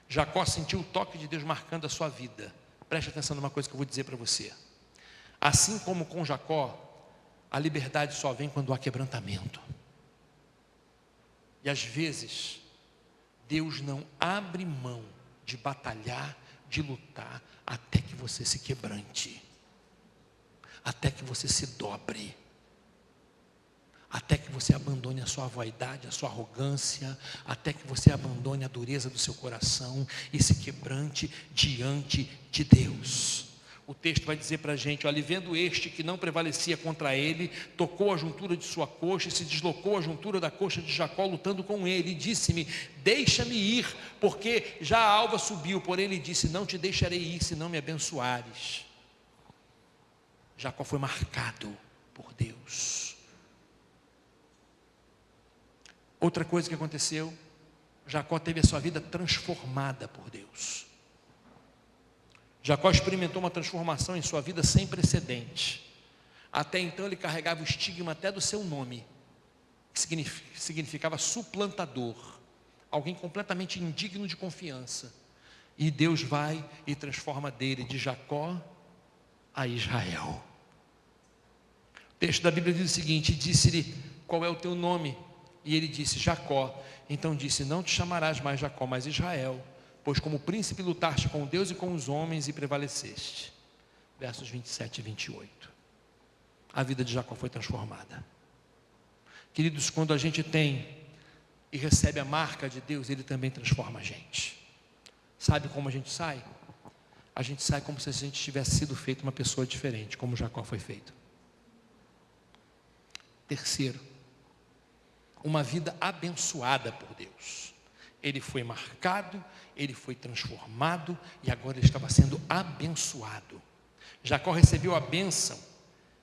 Jacó sentiu o toque de Deus marcando a sua vida. Preste atenção numa coisa que eu vou dizer para você. Assim como com Jacó, a liberdade só vem quando há quebrantamento. E às vezes, Deus não abre mão de batalhar, de lutar, até que você se quebrante, até que você se dobre, até que você abandone a sua vaidade, a sua arrogância, até que você abandone a dureza do seu coração e se quebrante diante de Deus. O texto vai dizer para a gente: olha, vendo este que não prevalecia contra ele, tocou a juntura de sua coxa e se deslocou a juntura da coxa de Jacó, lutando com ele, e disse-me: deixa-me ir, porque já a alva subiu. Porém ele disse: não te deixarei ir, se não me abençoares. Jacó foi marcado por Deus. Outra coisa que aconteceu, Jacó teve a sua vida transformada por Deus. Jacó experimentou uma transformação em sua vida sem precedentes. Até então ele carregava o estigma até do seu nome, que significava suplantador, alguém completamente indigno de confiança. E Deus vai e transforma dele, de Jacó a Israel. O texto da Bíblia diz o seguinte: disse-lhe: qual é o teu nome? E ele disse: Jacó. Então disse: não te chamarás mais Jacó, mas Israel, pois como príncipe lutaste com Deus e com os homens e prevaleceste. Versos 27 e 28. A vida de Jacó foi transformada. Queridos, quando a gente tem e recebe a marca de Deus, Ele também transforma a gente. Sabe como a gente sai? A gente sai como se a gente tivesse sido feito uma pessoa diferente, como Jacó foi feito. Terceiro, uma vida abençoada por Deus. Ele foi marcado, ele foi transformado e agora ele estava sendo abençoado. Jacó recebeu a bênção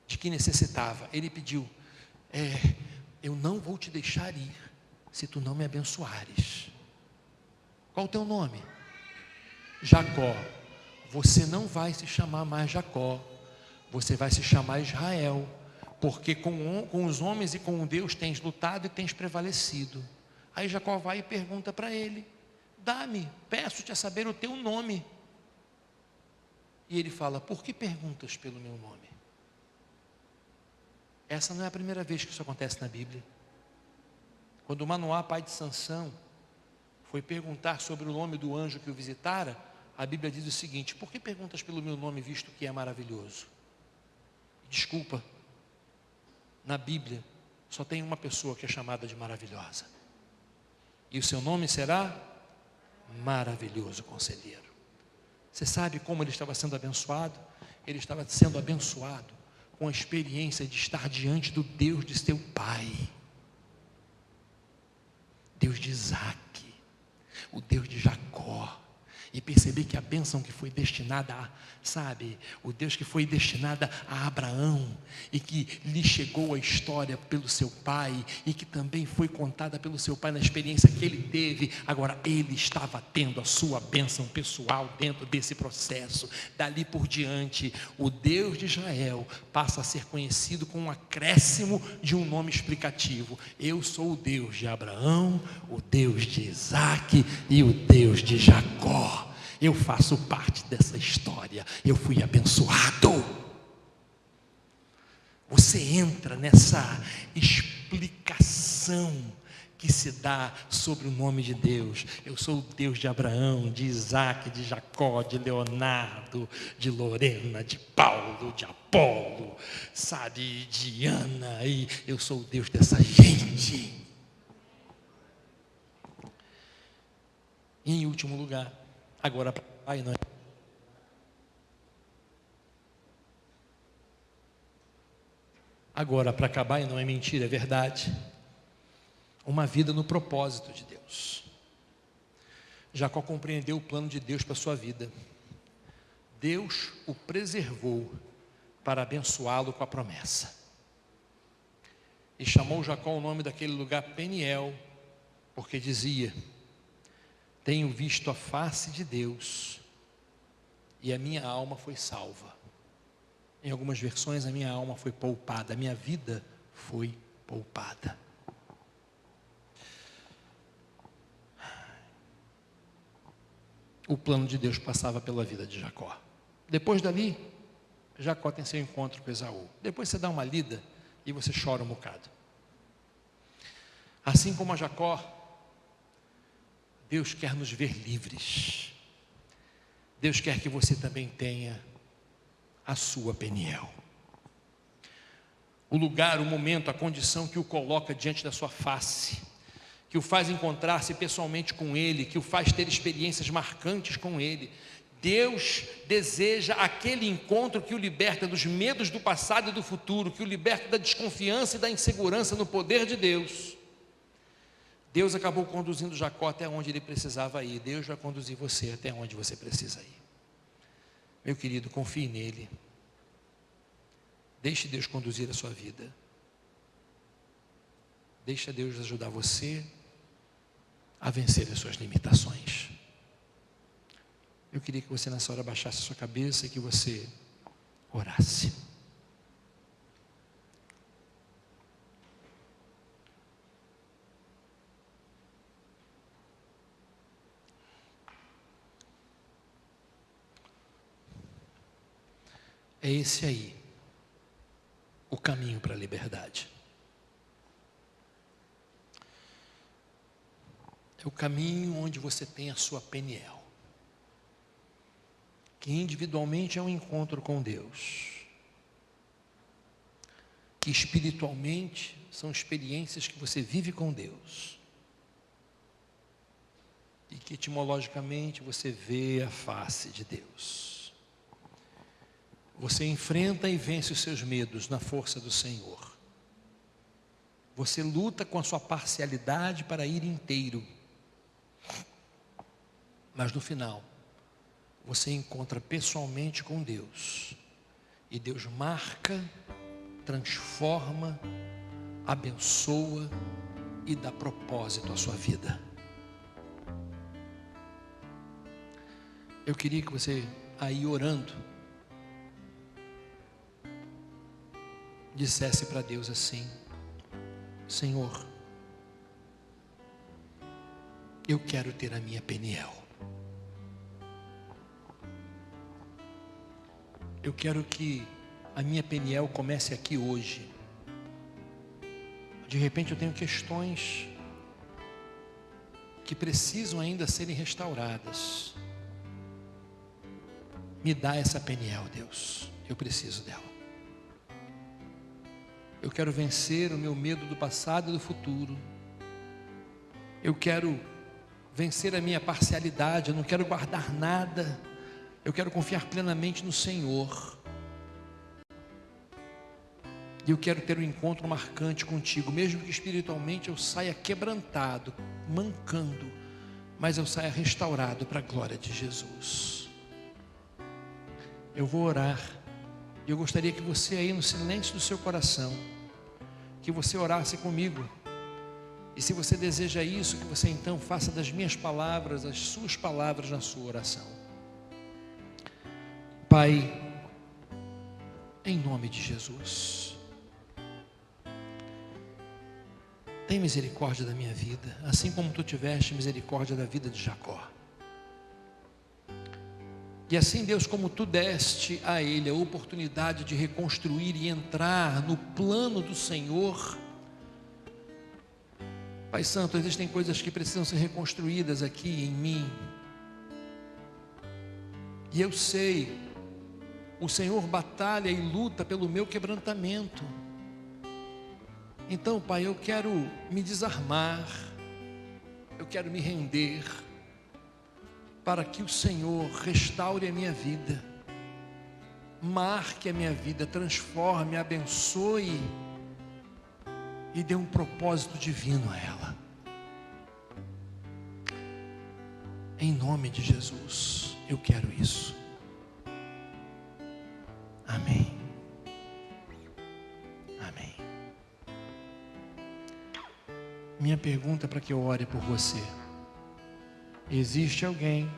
de que necessitava. Ele pediu: eu não vou te deixar ir se tu não me abençoares. Qual o teu nome? Jacó. Você não vai se chamar mais Jacó, você vai se chamar Israel, porque com os homens e com Deus tens lutado e tens prevalecido. Aí Jacó vai e pergunta para ele: dá-me, peço-te a saber o teu nome. E ele fala: por que perguntas pelo meu nome? Essa não é a primeira vez que isso acontece na Bíblia. Quando Manoá, pai de Sansão, foi perguntar sobre o nome do anjo que o visitara, a Bíblia diz o seguinte: por que perguntas pelo meu nome, visto que é maravilhoso? Desculpa, na Bíblia só tem uma pessoa que é chamada de maravilhosa, e o seu nome será Maravilhoso Conselheiro. Você sabe como ele estava sendo abençoado? Ele estava sendo abençoado com a experiência de estar diante do Deus de seu pai, Deus de Isaac, o Deus de Jacó, e perceber que a bênção que foi destinada a, o Deus que foi destinada a Abraão, e que lhe chegou a história pelo seu pai, e que também foi contada pelo seu pai na experiência que ele teve, agora ele estava tendo a sua bênção pessoal dentro desse processo. Dali por diante, o Deus de Israel passa a ser conhecido com um acréscimo de um nome explicativo: eu sou o Deus de Abraão, o Deus de Isaac e o Deus de Jacó. Eu faço parte dessa história, eu fui abençoado. Você entra nessa explicação que se dá sobre o nome de Deus. Eu sou o Deus de Abraão, de Isaac, de Jacó, de Leonardo, de Lorena, de Paulo, de Apolo, de Ana, e eu sou o Deus dessa gente. E em último lugar, agora para Pai, não é? Agora, para acabar, e não é mentira, é verdade, uma vida no propósito de Deus. Jacó compreendeu o plano de Deus para a sua vida. Deus o preservou para abençoá-lo com a promessa. E chamou Jacó o nome daquele lugar Peniel, porque dizia: tenho visto a face de Deus e a minha alma foi salva. Em algumas versões, a minha alma foi poupada, a minha vida foi poupada. O plano de Deus passava pela vida de Jacó. Depois dali, Jacó tem seu encontro com Esaú. Depois você dá uma lida e você chora um bocado. Assim como a Jacó, Deus quer nos ver livres. Deus quer que você também tenha a sua Peniel. O lugar, o momento, a condição que o coloca diante da sua face, que o faz encontrar-se pessoalmente com Ele, que o faz ter experiências marcantes com Ele. Deus deseja aquele encontro que o liberta dos medos do passado e do futuro, que o liberta da desconfiança e da insegurança no poder de Deus. Deus acabou conduzindo Jacó até onde ele precisava ir. Deus vai conduzir você até onde você precisa ir. Meu querido, confie nele. Deixe Deus conduzir a sua vida. Deixa Deus ajudar você a vencer as suas limitações. Eu queria que você nessa hora baixasse a sua cabeça e que você orasse. É esse aí o caminho para a liberdade. É o caminho onde você tem a sua Peniel, que individualmente é um encontro com Deus, que espiritualmente são experiências que você vive com Deus, e que etimologicamente você vê a face de Deus. Você enfrenta e vence os seus medos na força do Senhor. Você luta com a sua parcialidade para ir inteiro. Mas no final, você encontra pessoalmente com Deus. E Deus marca, transforma, abençoa e dá propósito à sua vida. Eu queria que você, aí orando, dissesse para Deus assim: Senhor, eu quero ter a minha Peniel. Eu quero que a minha Peniel comece aqui hoje. De repente eu tenho questões que precisam ainda serem restauradas. Me dá essa Peniel, Deus. Eu preciso dela. Eu quero vencer o meu medo do passado e do futuro. Eu quero vencer a minha parcialidade. Eu não quero guardar nada. Eu quero confiar plenamente no Senhor. E eu quero ter um encontro marcante contigo, mesmo que espiritualmente eu saia quebrantado, mancando, mas eu saia restaurado para a glória de Jesus. Eu vou orar. E eu gostaria que você aí no silêncio do seu coração, que você orasse comigo. E se você deseja isso, que você então faça das minhas palavras, as suas palavras na sua oração. Pai, em nome de Jesus, tem misericórdia da minha vida, assim como tu tiveste misericórdia da vida de Jacó. E assim, Deus, como tu deste a ele a oportunidade de reconstruir e entrar no plano do Senhor, Pai Santo, existem coisas que precisam ser reconstruídas aqui em mim. E eu sei, o Senhor batalha e luta pelo meu quebrantamento. Então, Pai, eu quero me desarmar, eu quero me render, para que o Senhor restaure a minha vida, marque a minha vida, transforme, abençoe e dê um propósito divino a ela. Em nome de Jesus, eu quero isso. Amém. Amém. Minha pergunta para que eu ore por você: existe alguém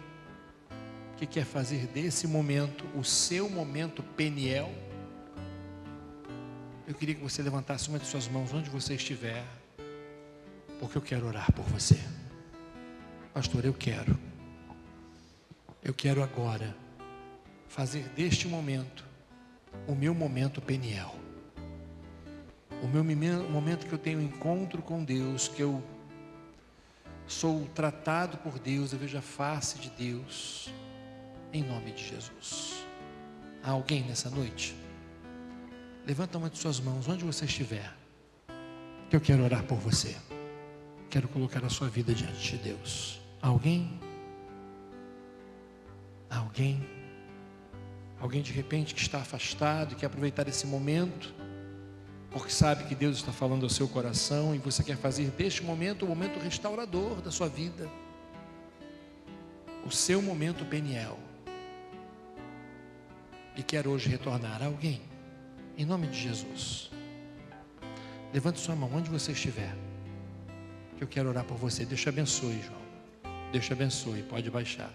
que quer fazer desse momento o seu momento Peniel? eu queria que você levantasse uma de suas mãos onde você estiver, porque eu quero orar por você. Pastor, eu quero agora fazer deste momento o meu momento Peniel, o meu momento que eu tenho encontro com Deus, que eu sou tratado por Deus, eu vejo a face de Deus, em nome de Jesus. Há alguém nessa noite? Levanta uma de suas mãos, onde você estiver, que eu quero orar por você. Quero colocar a sua vida diante de Deus. Alguém? Alguém? Alguém de repente que está afastado, quer aproveitar esse momento, porque sabe que Deus está falando ao seu coração, e você quer fazer deste momento o momento restaurador da sua vida, o seu momento Peniel, e quer hoje retornar. Alguém? Em nome de Jesus, levante sua mão onde você estiver, que eu quero orar por você. Deus te abençoe, João. Deus te abençoe, pode baixar.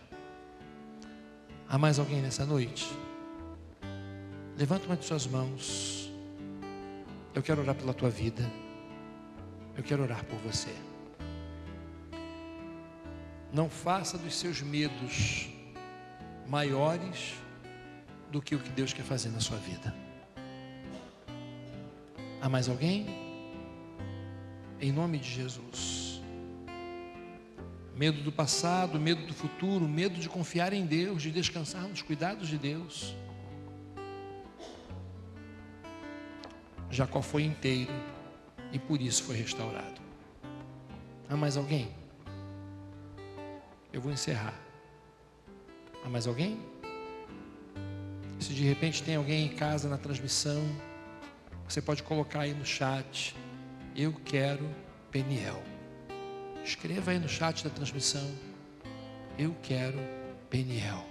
Há mais alguém nessa noite? Levanta uma de suas mãos. Eu quero orar pela tua vida. Eu quero orar por você. Não faça dos seus medos maiores do que o que Deus quer fazer na sua vida. Há mais alguém? Em nome de Jesus. Medo do passado, medo do futuro, medo de confiar em Deus, de descansar nos cuidados de Deus. Jacó foi inteiro e por isso foi restaurado. Há mais alguém? Eu vou encerrar. Há mais alguém? Se de repente tem alguém em casa na transmissão, você pode colocar aí no chat: eu quero Peniel. Escreva aí no chat da transmissão: eu quero Peniel,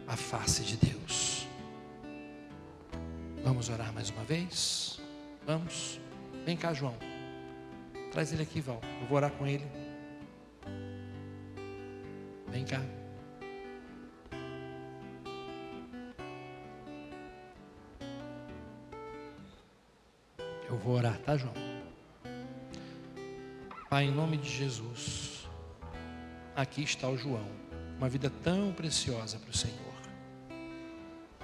a face de Deus. Vamos orar mais uma vez? Vamos? Vem cá, João. Traz ele aqui, Val. Eu vou orar com ele. Vem cá. Eu vou orar, tá, João? Pai, em nome de Jesus, aqui está o João, uma vida tão preciosa para o Senhor,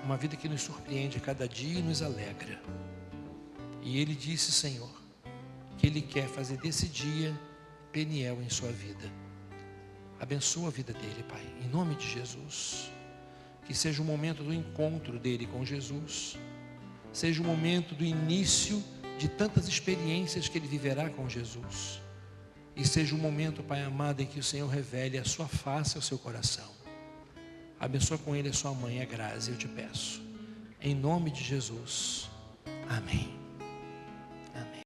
uma vida que nos surpreende a cada dia e nos alegra. E ele disse, Senhor, que ele quer fazer desse dia Peniel em sua vida. Abençoa a vida dele, Pai, em nome de Jesus. Que seja o momento do encontro dele com Jesus, seja o momento do início de tantas experiências que ele viverá com Jesus, e seja o momento, Pai amado, em que o Senhor revele a sua face ao seu coração. Abençoa com ele a sua mãe, a Grazi, eu te peço, em nome de Jesus, amém.